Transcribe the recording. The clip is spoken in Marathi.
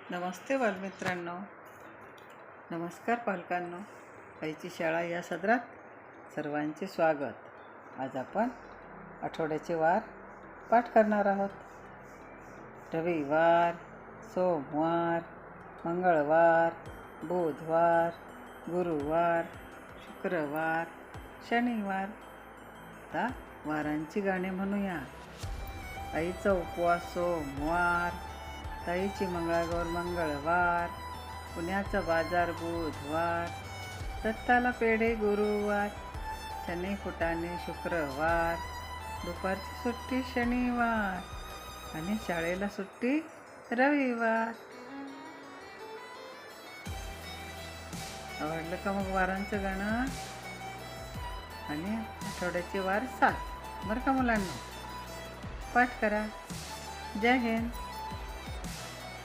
नमस्ते बालमित्रांनो, नमस्कार पालकांनो. आईची शाळा या सदरात सर्वांचे स्वागत. आज आपण आठवड्याचे वार पाठ करणार आहोत. रविवार, सोमवार, मंगळवार, बुधवार, गुरुवार, शुक्रवार, शनिवार. आता वारांची गाणी म्हणूया. आईचा उपवास सोमवार, ताईची मंगळागौर मंगळवार, पुण्याचा बाजार बुधवार, दत्ताला पेढे गुरुवार, चणे फुटाणे शुक्रवार, दुपारची सुट्टी शनिवार आणि शाळेला सुट्टी रविवार. आवडलं का मग वारांचं गाणं? आणि आठवड्याचे वार 7. बरं का मुलांना? पाठ करा. जय हिंद.